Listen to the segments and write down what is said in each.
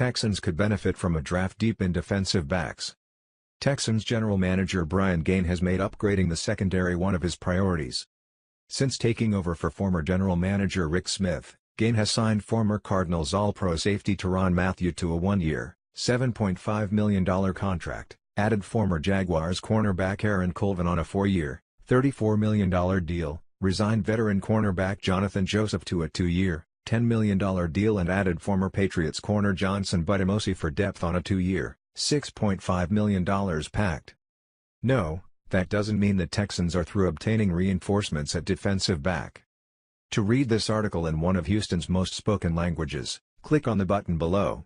Texans could benefit from a draft deep in defensive backs. Texans general manager Brian Gaine has made upgrading the secondary one of his priorities. Since taking over for former general manager Rick Smith, Gaine has signed former Cardinals All-Pro safety Tyrann Mathieu to a one-year, $7.5 million contract, added former Jaguars cornerback Aaron Colvin on a four-year, $34 million deal, resigned veteran cornerback Johnathan Joseph to a two-year, $10 million deal and added former Patriots corner Johnson Bademosi for depth on a two-year, $6.5 million pact. No, that doesn't mean the Texans are through obtaining reinforcements at defensive back. To read this article in one of Houston's most spoken languages, click on the button below.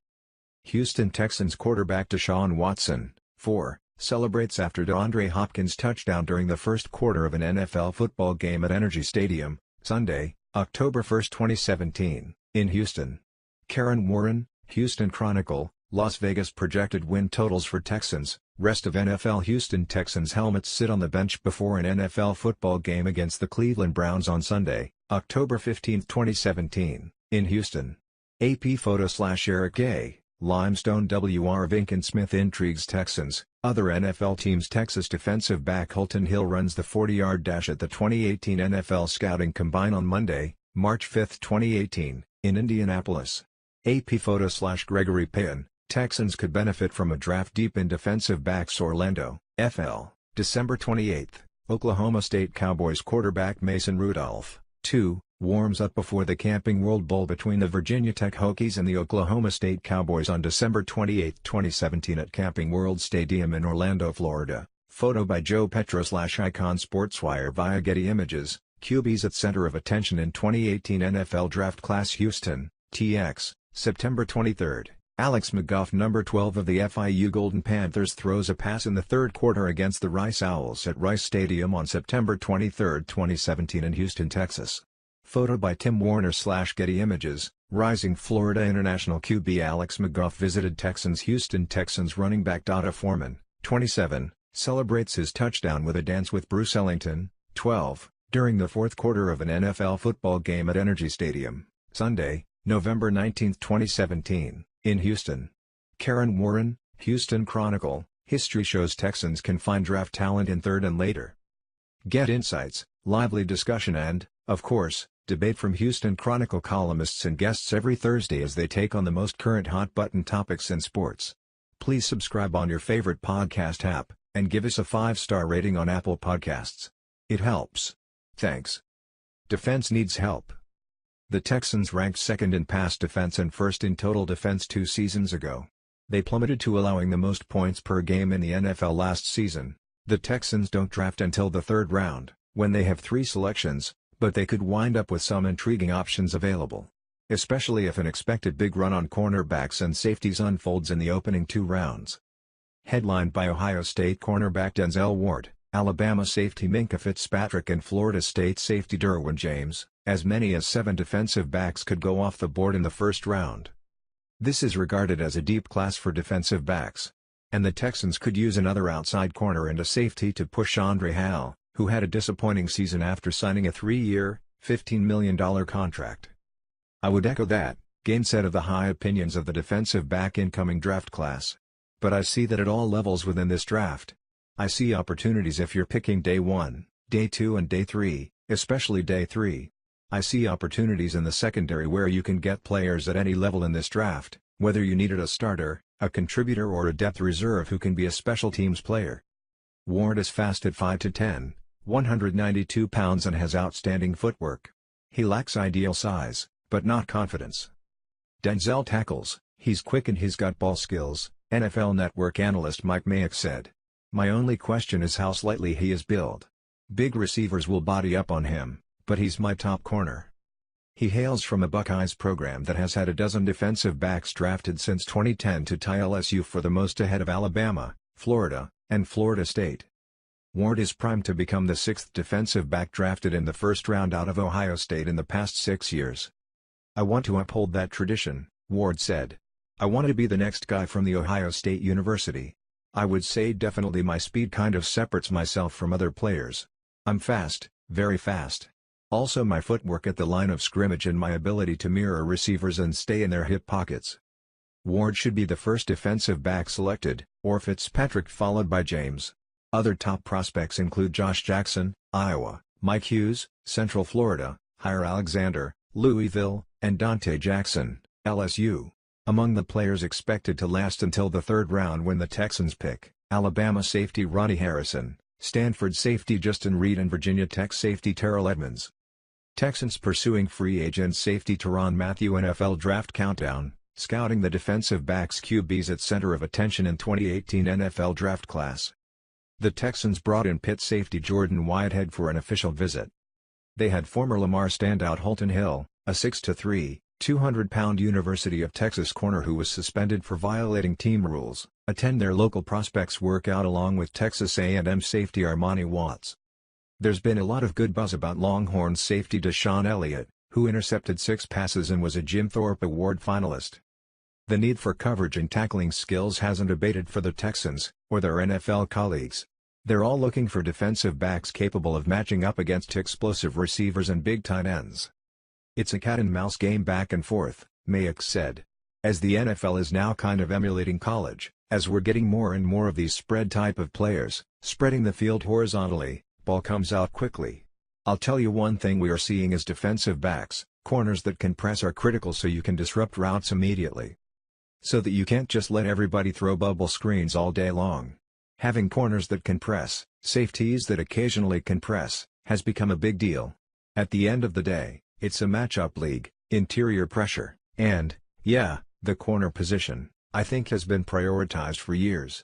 Houston Texans quarterback Deshaun Watson, 4, celebrates after DeAndre Hopkins' touchdown during the first quarter of an NFL football game at NRG Stadium, Sunday, October 1, 2017, in Houston. Karen Warren, Houston Chronicle, Las Vegas projected win totals for Texans. Rest of NFL Houston Texans helmets sit on the bench before an NFL football game against the Cleveland Browns on Sunday, October 15, 2017, in Houston. AP photo/Eric A. Limestone WR Vyncint Smith intrigues Texans. Other NFL teams Texas defensive back Holton Hill runs the 40-yard dash at the 2018 NFL Scouting Combine on Monday, March 5, 2018, in Indianapolis. AP photo/Gregory Payan. Texans could benefit from a draft deep in defensive backs Orlando, FL, December 28. Oklahoma State Cowboys quarterback Mason Rudolph, 2, warms up before the Camping World Bowl between the Virginia Tech Hokies and the Oklahoma State Cowboys on December 28, 2017 at Camping World Stadium in Orlando, Florida. Photo by Joe Petro/Icon Sportswire via Getty Images. QBs at center of attention in 2018 NFL Draft Class Houston, TX, September 23. Alex McGough, number 12 of the FIU Golden Panthers, throws a pass in the third quarter against the Rice Owls at Rice Stadium on September 23, 2017 in Houston, Texas. Photo by Tim Warner/Getty Images. Rising Florida International QB Alex McGough visited Texans Houston Texans running back D'Onta Foreman, 27, celebrates his touchdown with a dance with Bruce Ellington, 12, during the fourth quarter of an NFL football game at NRG Stadium, Sunday, November 19, 2017. In Houston. Karen Warren, Houston Chronicle, history shows Texans can find draft talent in third and later. Get insights, lively discussion and, of course, debate from Houston Chronicle columnists and guests every Thursday as they take on the most current hot-button topics in sports. Please subscribe on your favorite podcast app, and give us a 5-star rating on Apple Podcasts. It helps. Thanks. Defense needs help. The Texans ranked second in pass defense and first in total defense 2 seasons ago. They plummeted to allowing the most points per game in the NFL last season. The Texans don't draft until the third round, when they have 3 selections, but they could wind up with some intriguing options available. Especially if an expected big run on cornerbacks and safeties unfolds in the opening 2 rounds. Headlined by Ohio State cornerback Denzel Ward, Alabama safety Minkah Fitzpatrick and Florida State safety Derwin James, as many as 7 defensive backs could go off the board in the first round. This is regarded as a deep class for defensive backs. And the Texans could use another outside corner and a safety to push Andre Hall, who had a disappointing season after signing a 3-year, $15 million contract. I would echo that, Gaine said of the high opinions of the defensive back incoming draft class. But I see that at all levels within this draft. I see opportunities if you're picking day 1, day 2 and day 3, especially day 3. I see opportunities in the secondary where you can get players at any level in this draft, whether you needed a starter, a contributor or a depth reserve who can be a special teams player. Ward is fast at 5'10", 192 pounds and has outstanding footwork. He lacks ideal size, but not confidence. Denzel tackles, he's quick and he's got ball skills, NFL Network analyst Mike Mayock said. My only question is how slightly he is built. Big receivers will body up on him, but he's my top corner. He hails from a Buckeyes program that has had a dozen defensive backs drafted since 2010 to tie LSU for the most ahead of Alabama, Florida, and Florida State. Ward is primed to become the 6th defensive back drafted in the first round out of Ohio State in the past 6 years. I want to uphold that tradition, Ward said. I want to be the next guy from the Ohio State University. I would say definitely my speed kind of separates myself from other players. I'm fast, very fast. Also my footwork at the line of scrimmage and my ability to mirror receivers and stay in their hip pockets. Ward should be the first defensive back selected, or Fitzpatrick followed by James. Other top prospects include Josh Jackson, Iowa, Mike Hughes, Central Florida, Jair Alexander, Louisville, and Dante Jackson, LSU. Among the players expected to last until the third round when the Texans pick, Alabama safety Ronnie Harrison, Stanford safety Justin Reed and Virginia Tech safety Terrell Edmonds. Texans pursuing free agent safety Tyrann Mathieu. NFL Draft Countdown, scouting the defensive backs QBs at center of attention in 2018 NFL Draft Class. The Texans brought in Pitt safety Jordan Whitehead for an official visit. They had former Lamar standout Holton Hill, a 6'3", 200-pound University of Texas corner who was suspended for violating team rules, attend their local prospects workout along with Texas A&M safety Armani Watts. There's been a lot of good buzz about Longhorns safety Deshaun Elliott, who intercepted 6 passes and was a Jim Thorpe Award finalist. The need for coverage and tackling skills hasn't abated for the Texans, or their NFL colleagues. They're all looking for defensive backs capable of matching up against explosive receivers and big tight ends. It's a cat-and-mouse game back and forth, Mayock said. As the NFL is now kind of emulating college, as we're getting more and more of these spread type of players, spreading the field horizontally, ball comes out quickly. I'll tell you one thing we are seeing is defensive backs, corners that can press are critical so you can disrupt routes immediately. So that you can't just let everybody throw bubble screens all day long. Having corners that can press, safeties that occasionally can press, has become a big deal. At the end of the day, it's a matchup league, interior pressure, and, yeah, the corner position, I think has been prioritized for years.